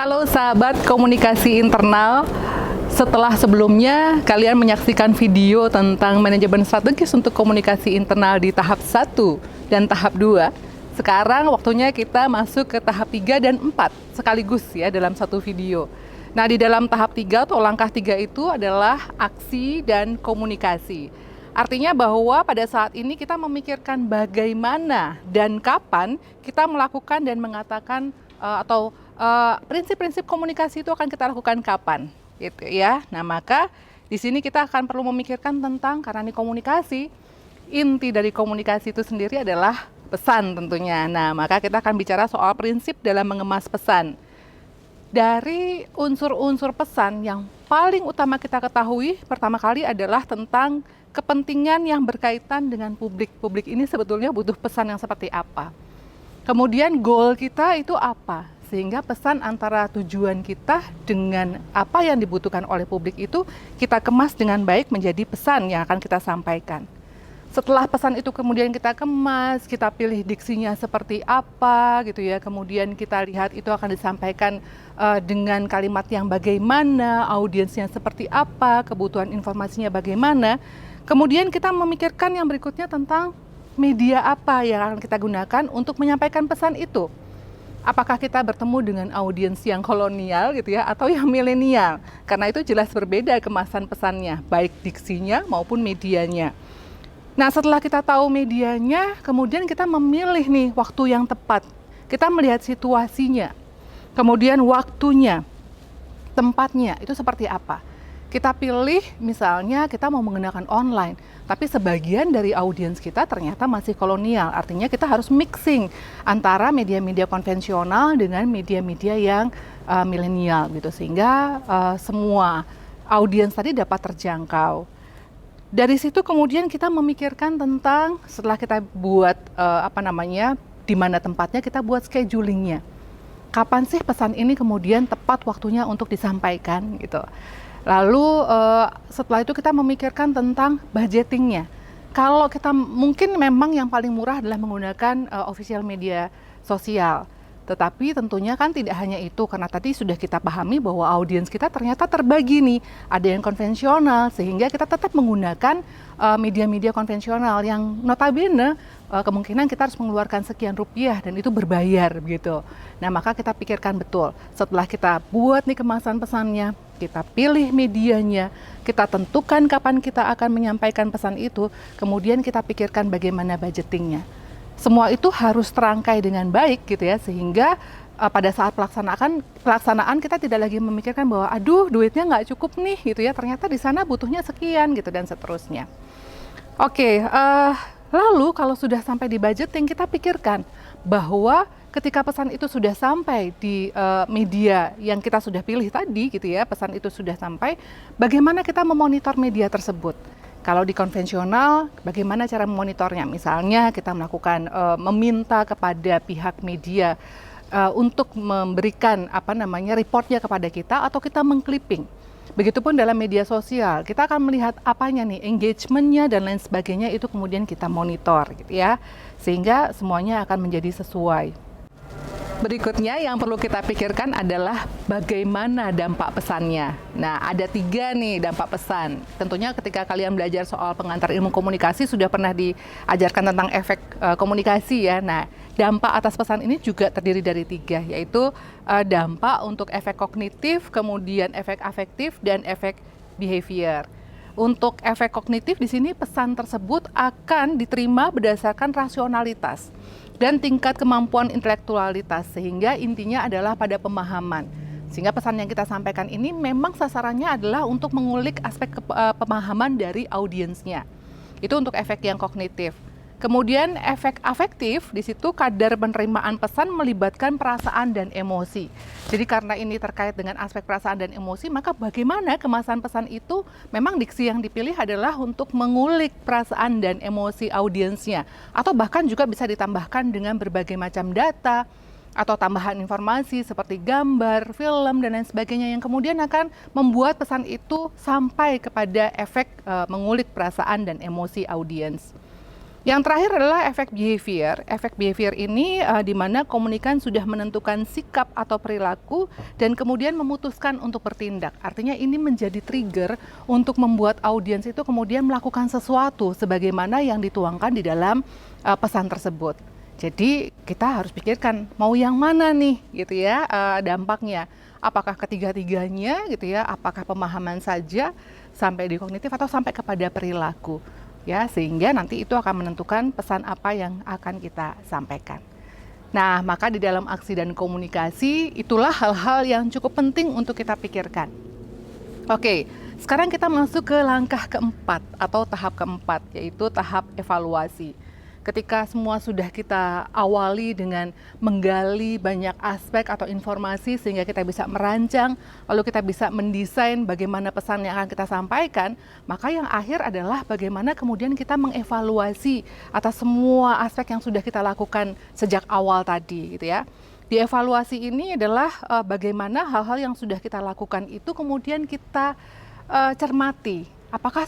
Halo sahabat komunikasi internal, setelah sebelumnya kalian menyaksikan video tentang manajemen strategis untuk komunikasi internal di tahap 1 dan tahap 2, sekarang waktunya kita masuk ke tahap 3 dan 4 sekaligus ya dalam satu video. Nah, di dalam tahap 3 atau langkah 3 itu adalah aksi dan komunikasi. Artinya bahwa pada saat ini kita memikirkan bagaimana dan kapan kita melakukan dan mengatakan prinsip-prinsip komunikasi itu akan kita lakukan kapan, gitu ya. Nah, maka di sini kita akan perlu memikirkan tentang, karena ini komunikasi, inti dari komunikasi itu sendiri adalah pesan tentunya. Nah, maka kita akan bicara soal prinsip dalam mengemas pesan. Dari unsur-unsur pesan yang paling utama kita ketahui pertama kali adalah tentang kepentingan yang berkaitan dengan publik. Publik ini sebetulnya butuh pesan yang seperti apa. Kemudian goal kita itu apa? Sehingga pesan antara tujuan kita dengan apa yang dibutuhkan oleh publik itu kita kemas dengan baik menjadi pesan yang akan kita sampaikan. Setelah pesan itu kemudian kita kemas, kita pilih diksinya seperti apa gitu ya. Kemudian kita lihat itu akan disampaikan dengan kalimat yang bagaimana, audiensnya seperti apa, kebutuhan informasinya bagaimana. Kemudian kita memikirkan yang berikutnya tentang media apa yang akan kita gunakan untuk menyampaikan pesan itu. Apakah kita bertemu dengan audiens yang kolonial gitu ya, atau yang milenial? Karena itu jelas berbeda kemasan pesannya, baik diksinya maupun medianya. Nah, setelah kita tahu medianya, kemudian kita memilih nih waktu yang tepat. Kita melihat situasinya, kemudian waktunya, tempatnya, itu seperti apa. Kita pilih misalnya kita mau menggunakan online, tapi sebagian dari audiens kita ternyata masih kolonial. Artinya kita harus mixing antara media-media konvensional dengan media-media yang milenial gitu, sehingga semua audiens tadi dapat terjangkau. Dari situ kemudian kita memikirkan tentang, setelah kita buat di mana tempatnya, kita buat schedulingnya. Kapan sih pesan ini kemudian tepat waktunya untuk disampaikan gitu. Lalu setelah itu kita memikirkan tentang budgetingnya. Kalau kita mungkin memang yang paling murah adalah menggunakan official media sosial. Tetapi tentunya kan tidak hanya itu, karena tadi sudah kita pahami bahwa audiens kita ternyata terbagi nih. Ada yang konvensional, sehingga kita tetap menggunakan media-media konvensional yang notabene kemungkinan kita harus mengeluarkan sekian rupiah dan itu berbayar begitu. Nah, maka kita pikirkan betul. Setelah kita buat nih kemasan pesannya, kita pilih medianya, kita tentukan kapan kita akan menyampaikan pesan itu, kemudian kita pikirkan bagaimana budgetingnya. Semua itu harus terangkai dengan baik gitu ya, sehingga pada saat pelaksanaan kita tidak lagi memikirkan bahwa aduh duitnya nggak cukup nih gitu ya, ternyata di sana butuhnya sekian gitu dan seterusnya. Oke, lalu kalau sudah sampai di budgeting, kita pikirkan bahwa ketika pesan itu sudah sampai di media yang kita sudah pilih tadi gitu ya, pesan itu sudah sampai, bagaimana kita memonitor media tersebut. Kalau di konvensional, bagaimana cara memonitornya? Misalnya kita melakukan meminta kepada pihak media untuk memberikan reportnya kepada kita, atau kita mengclipping. Begitupun dalam media sosial, kita akan melihat apanya nih, engagementnya dan lain sebagainya, itu kemudian kita monitor gitu ya, sehingga semuanya akan menjadi sesuai. Berikutnya yang perlu kita pikirkan adalah bagaimana dampak pesannya. Nah, ada 3 nih dampak pesan. Tentunya ketika kalian belajar soal pengantar ilmu komunikasi sudah pernah diajarkan tentang efek komunikasi ya. Nah, dampak atas pesan ini juga terdiri dari 3, yaitu dampak untuk efek kognitif, kemudian efek afektif, dan efek behavior. Untuk efek kognitif di sini, pesan tersebut akan diterima berdasarkan rasionalitas dan tingkat kemampuan intelektualitas, sehingga intinya adalah pada pemahaman. Sehingga pesan yang kita sampaikan ini memang sasarannya adalah untuk mengulik aspek pemahaman dari audiensnya. Itu untuk efek yang kognitif. Kemudian efek afektif, di situ kadar penerimaan pesan melibatkan perasaan dan emosi. Jadi karena ini terkait dengan aspek perasaan dan emosi, maka bagaimana kemasan pesan itu, memang diksi yang dipilih adalah untuk mengulik perasaan dan emosi audiensnya. Atau bahkan juga bisa ditambahkan dengan berbagai macam data, atau tambahan informasi seperti gambar, film, dan lain sebagainya, yang kemudian akan membuat pesan itu sampai kepada efek mengulik perasaan dan emosi audiens. Yang terakhir adalah efek behavior. Efek behavior ini di mana komunikan sudah menentukan sikap atau perilaku dan kemudian memutuskan untuk bertindak. Artinya ini menjadi trigger untuk membuat audiens itu kemudian melakukan sesuatu sebagaimana yang dituangkan di dalam pesan tersebut. Jadi kita harus pikirkan mau yang mana nih gitu ya dampaknya. Apakah ketiga-tiganya gitu ya, apakah pemahaman saja sampai di kognitif atau sampai kepada perilaku. Ya, sehingga nanti itu akan menentukan pesan apa yang akan kita sampaikan. Nah, maka di dalam aksi dan komunikasi itulah hal-hal yang cukup penting untuk kita pikirkan. Oke, sekarang kita masuk ke langkah keempat atau tahap keempat, yaitu tahap evaluasi. Ketika semua sudah kita awali dengan menggali banyak aspek atau informasi sehingga kita bisa merancang, lalu kita bisa mendesain bagaimana pesan yang akan kita sampaikan, maka yang akhir adalah bagaimana kemudian kita mengevaluasi atas semua aspek yang sudah kita lakukan sejak awal tadi gitu ya. Di evaluasi ini adalah bagaimana hal-hal yang sudah kita lakukan itu kemudian kita cermati, apakah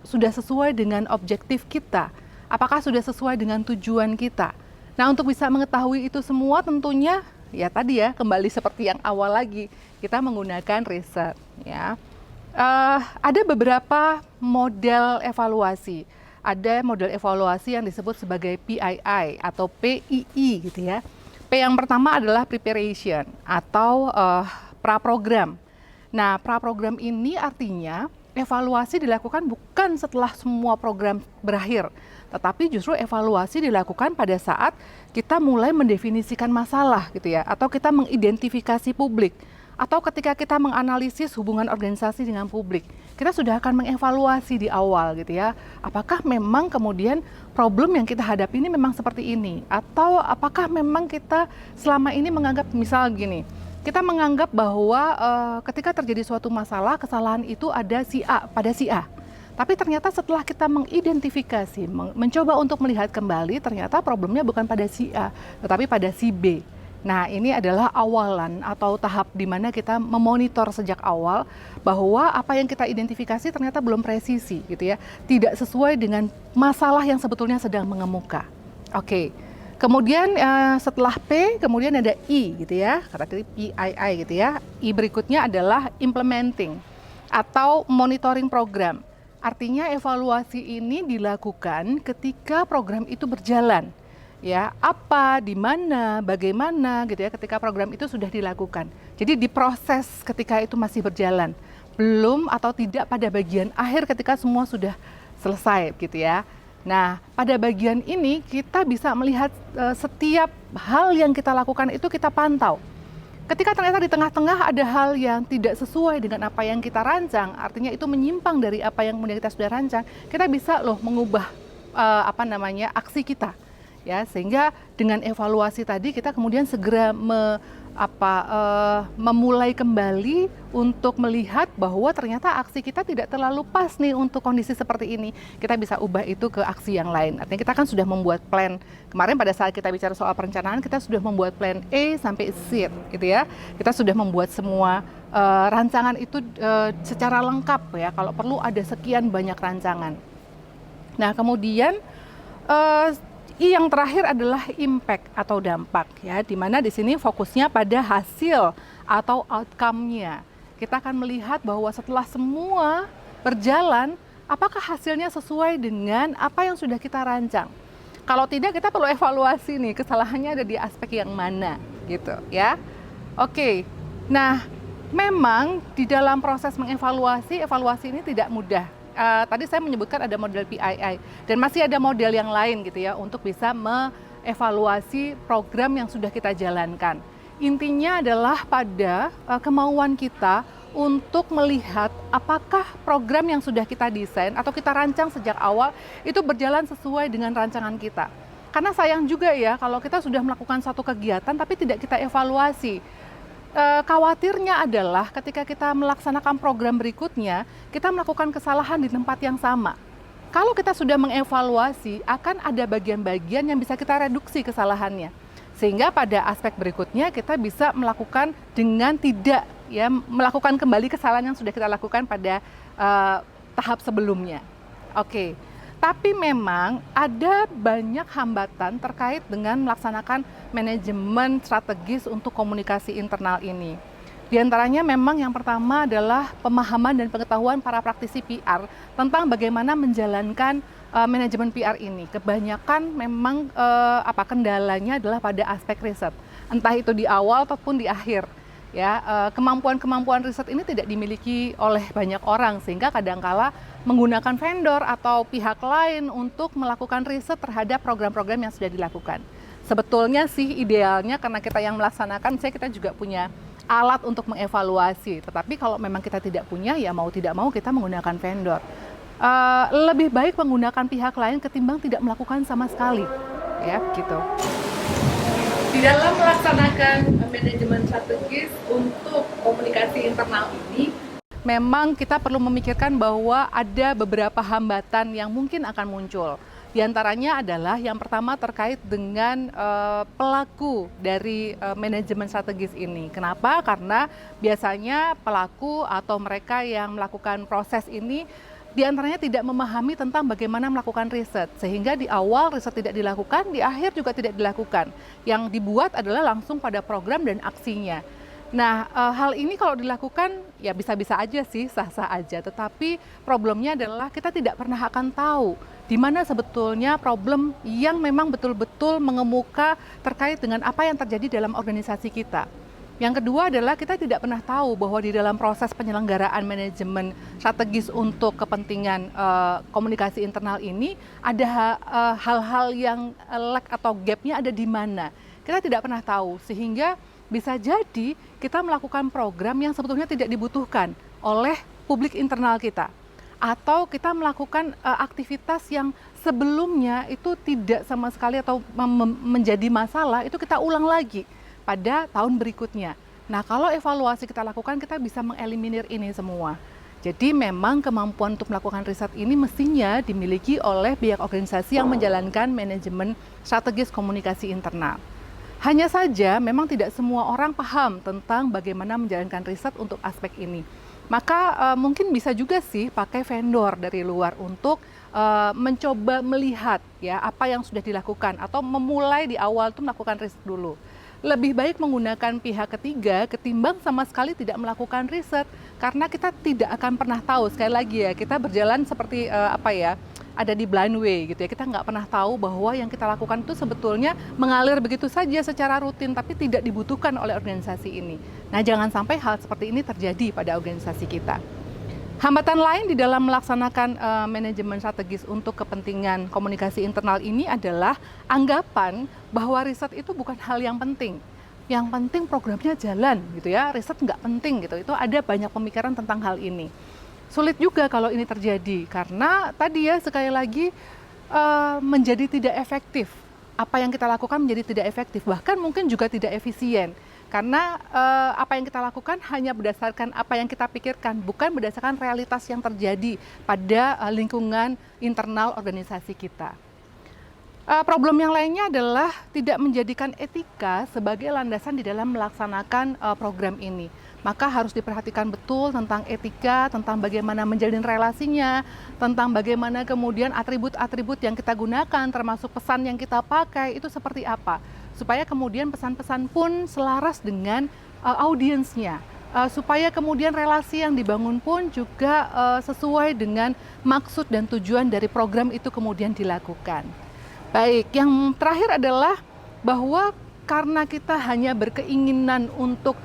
sudah sesuai dengan objektif kita. Apakah sudah sesuai dengan tujuan kita? Nah, untuk bisa mengetahui itu semua tentunya ya tadi ya kembali seperti yang awal lagi kita menggunakan riset ya. Ada beberapa model evaluasi. Ada model evaluasi yang disebut sebagai PII atau PII gitu ya. P yang pertama adalah preparation atau praprogram. Nah, praprogram ini artinya evaluasi dilakukan bukan setelah semua program berakhir, tetapi justru evaluasi dilakukan pada saat kita mulai mendefinisikan masalah gitu ya, atau kita mengidentifikasi publik, atau ketika kita menganalisis hubungan organisasi dengan publik. Kita sudah akan mengevaluasi di awal gitu ya, apakah memang kemudian problem yang kita hadapi ini memang seperti ini, atau apakah memang kita selama ini menganggap misal gini, kita menganggap bahwa ketika terjadi suatu masalah, kesalahan itu ada si A pada si A. Tapi ternyata setelah kita mengidentifikasi, mencoba untuk melihat kembali, ternyata problemnya bukan pada si A, tetapi pada si B. Nah, ini adalah awalan atau tahap di mana kita memonitor sejak awal bahwa apa yang kita identifikasi ternyata belum presisi, gitu ya, tidak sesuai dengan masalah yang sebetulnya sedang mengemuka. Oke. Kemudian setelah P, kemudian ada I gitu ya, kata PII gitu ya. I berikutnya adalah implementing atau monitoring program. Artinya evaluasi ini dilakukan ketika program itu berjalan. Ya, apa, di mana, bagaimana gitu ya ketika program itu sudah dilakukan. Jadi diproses ketika itu masih berjalan. Belum atau tidak pada bagian akhir ketika semua sudah selesai gitu ya. Nah, pada bagian ini kita bisa melihat setiap hal yang kita lakukan itu kita pantau. Ketika ternyata di tengah-tengah ada hal yang tidak sesuai dengan apa yang kita rancang, artinya itu menyimpang dari apa yang kemudian kita sudah rancang, kita bisa loh mengubah aksi kita. Ya, sehingga dengan evaluasi tadi kita kemudian segera memulai kembali untuk melihat bahwa ternyata aksi kita tidak terlalu pas nih untuk kondisi seperti ini. Kita bisa ubah itu ke aksi yang lain. Artinya kita kan sudah membuat plan. Kemarin pada saat kita bicara soal perencanaan, kita sudah membuat plan A sampai Z gitu ya. Kita sudah membuat semua rancangan itu secara lengkap ya. Kalau perlu ada sekian banyak rancangan. Nah, kemudian I yang terakhir adalah impact atau dampak ya, di mana di sini fokusnya pada hasil atau outcome-nya. Kita akan melihat bahwa setelah semua berjalan, apakah hasilnya sesuai dengan apa yang sudah kita rancang. Kalau tidak, kita perlu evaluasi nih, kesalahannya ada di aspek yang mana gitu ya. Oke. Nah, memang di dalam proses mengevaluasi, evaluasi ini tidak mudah. Tadi saya menyebutkan ada model PII dan masih ada model yang lain gitu ya untuk bisa mengevaluasi program yang sudah kita jalankan. Intinya adalah pada kemauan kita untuk melihat apakah program yang sudah kita desain atau kita rancang sejak awal itu berjalan sesuai dengan rancangan kita. Karena sayang juga ya kalau kita sudah melakukan suatu kegiatan tapi tidak kita evaluasi. Khawatirnya adalah ketika kita melaksanakan program berikutnya, kita melakukan kesalahan di tempat yang sama. Kalau kita sudah mengevaluasi, akan ada bagian-bagian yang bisa kita reduksi kesalahannya. Sehingga pada aspek berikutnya kita bisa melakukan dengan tidak ya melakukan kembali kesalahan yang sudah kita lakukan pada tahap sebelumnya. Oke. Tapi memang ada banyak hambatan terkait dengan melaksanakan manajemen strategis untuk komunikasi internal ini. Di antaranya memang yang pertama adalah pemahaman dan pengetahuan para praktisi PR tentang bagaimana menjalankan manajemen PR ini. Kebanyakan memang kendalanya adalah pada aspek riset, entah itu di awal ataupun di akhir. Ya, kemampuan-kemampuan riset ini tidak dimiliki oleh banyak orang sehingga kadangkala menggunakan vendor atau pihak lain untuk melakukan riset terhadap program-program yang sudah dilakukan. Sebetulnya sih idealnya karena kita yang melaksanakan, kita juga punya alat untuk mengevaluasi. Tetapi kalau memang kita tidak punya, ya mau tidak mau kita menggunakan vendor. Lebih baik menggunakan pihak lain ketimbang tidak melakukan sama sekali, ya gitu. Di dalam melaksanakan manajemen strategis untuk komunikasi internal ini, memang kita perlu memikirkan bahwa ada beberapa hambatan yang mungkin akan muncul. Di antaranya adalah yang pertama terkait dengan pelaku dari manajemen strategis ini. Kenapa? Karena biasanya pelaku atau mereka yang melakukan proses ini di antaranya tidak memahami tentang bagaimana melakukan riset, sehingga di awal riset tidak dilakukan, di akhir juga tidak dilakukan. Yang dibuat adalah langsung pada program dan aksinya. Nah, hal ini kalau dilakukan ya bisa-bisa aja sih, sah-sah aja. Tetapi problemnya adalah kita tidak pernah akan tahu di mana sebetulnya problem yang memang betul-betul mengemuka terkait dengan apa yang terjadi dalam organisasi kita. Yang kedua adalah kita tidak pernah tahu bahwa di dalam proses penyelenggaraan manajemen strategis untuk kepentingan komunikasi internal ini ada hal-hal yang lack atau gap-nya ada di mana. Kita tidak pernah tahu, sehingga bisa jadi kita melakukan program yang sebetulnya tidak dibutuhkan oleh publik internal kita. Atau kita melakukan aktivitas yang sebelumnya itu tidak sama sekali atau menjadi masalah, itu kita ulang lagi pada tahun berikutnya. Nah, kalau evaluasi kita lakukan, kita bisa mengeliminir ini semua. Jadi memang kemampuan untuk melakukan riset ini mestinya dimiliki oleh pihak organisasi yang menjalankan manajemen strategis komunikasi internal. Hanya saja memang tidak semua orang paham tentang bagaimana menjalankan riset untuk aspek ini. Maka mungkin bisa juga sih pakai vendor dari luar untuk mencoba melihat ya apa yang sudah dilakukan atau memulai di awal itu melakukan riset dulu. Lebih baik menggunakan pihak ketiga ketimbang sama sekali tidak melakukan riset, karena kita tidak akan pernah tahu. Sekali lagi ya, kita berjalan seperti ada di blind way gitu ya. Kita nggak pernah tahu bahwa yang kita lakukan itu sebetulnya mengalir begitu saja secara rutin, tapi tidak dibutuhkan oleh organisasi ini. Nah, jangan sampai hal seperti ini terjadi pada organisasi kita. Hambatan lain di dalam melaksanakan manajemen strategis untuk kepentingan komunikasi internal ini adalah anggapan bahwa riset itu bukan hal yang penting. Yang penting programnya jalan gitu ya, riset nggak penting gitu. Itu ada banyak pemikiran tentang hal ini. Sulit juga kalau ini terjadi karena tadi ya sekali lagi menjadi tidak efektif. Apa yang kita lakukan menjadi tidak efektif, bahkan mungkin juga tidak efisien. Karena apa yang kita lakukan hanya berdasarkan apa yang kita pikirkan, bukan berdasarkan realitas yang terjadi pada lingkungan internal organisasi kita. Problem yang lainnya adalah tidak menjadikan etika sebagai landasan di dalam melaksanakan program ini. Maka harus diperhatikan betul tentang etika, tentang bagaimana menjalin relasinya, tentang bagaimana kemudian atribut-atribut yang kita gunakan, termasuk pesan yang kita pakai, itu seperti apa. Supaya kemudian pesan-pesan pun selaras dengan audiensnya, supaya kemudian relasi yang dibangun pun juga sesuai dengan maksud dan tujuan dari program itu kemudian dilakukan. Baik, yang terakhir adalah bahwa karena kita hanya berkeinginan untuk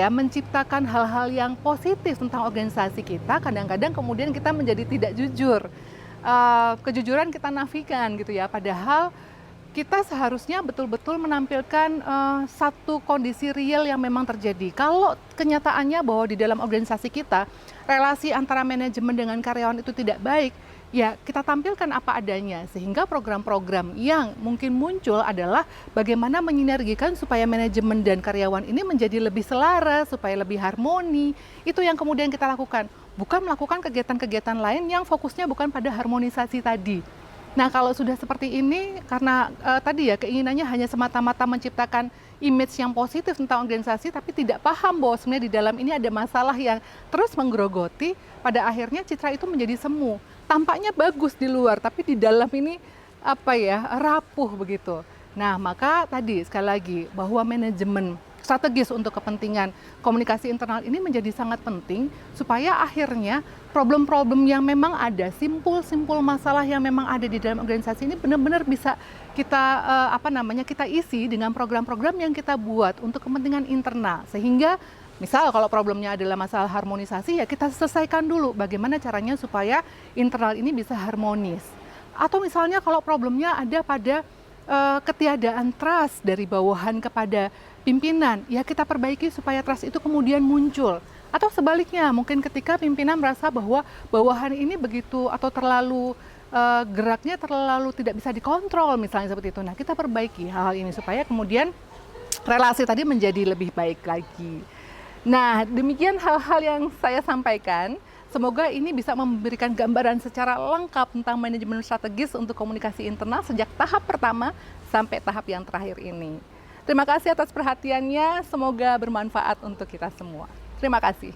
menciptakan hal-hal yang positif tentang organisasi kita, kadang-kadang kemudian kita menjadi tidak jujur. Kejujuran kita nafikan gitu ya, padahal kita seharusnya betul-betul menampilkan satu kondisi real yang memang terjadi. Kalau kenyataannya bahwa di dalam organisasi kita, relasi antara manajemen dengan karyawan itu tidak baik, ya kita tampilkan apa adanya. Sehingga program-program yang mungkin muncul adalah bagaimana menyinergikan supaya manajemen dan karyawan ini menjadi lebih selaras, supaya lebih harmoni. Itu yang kemudian kita lakukan. Bukan melakukan kegiatan-kegiatan lain yang fokusnya bukan pada harmonisasi tadi. Nah, kalau sudah seperti ini, karena tadi ya keinginannya hanya semata-mata menciptakan image yang positif tentang organisasi, tapi tidak paham bahwa sebenarnya di dalam ini ada masalah yang terus menggerogoti, pada akhirnya citra itu menjadi semu. Tampaknya bagus di luar, tapi di dalam ini apa ya, rapuh begitu. Nah, maka tadi sekali lagi bahwa manajemen strategis untuk kepentingan komunikasi internal ini menjadi sangat penting supaya akhirnya problem-problem yang memang ada, simpul-simpul masalah yang memang ada di dalam organisasi ini benar-benar bisa kita kita isi dengan program-program yang kita buat untuk kepentingan internal. Sehingga misal kalau problemnya adalah masalah harmonisasi, ya kita selesaikan dulu bagaimana caranya supaya internal ini bisa harmonis. Atau misalnya kalau problemnya ada pada ketiadaan trust dari bawahan kepada pimpinan, ya kita perbaiki supaya trust itu kemudian muncul. Atau sebaliknya, mungkin ketika pimpinan merasa bahwa bawahan ini begitu atau terlalu geraknya terlalu tidak bisa dikontrol, misalnya seperti itu. Nah, kita perbaiki hal ini supaya kemudian relasi tadi menjadi lebih baik lagi. Nah, demikian hal-hal yang saya sampaikan. Semoga ini bisa memberikan gambaran secara lengkap tentang manajemen strategis untuk komunikasi internal sejak tahap pertama sampai tahap yang terakhir ini. Terima kasih atas perhatiannya, semoga bermanfaat untuk kita semua. Terima kasih.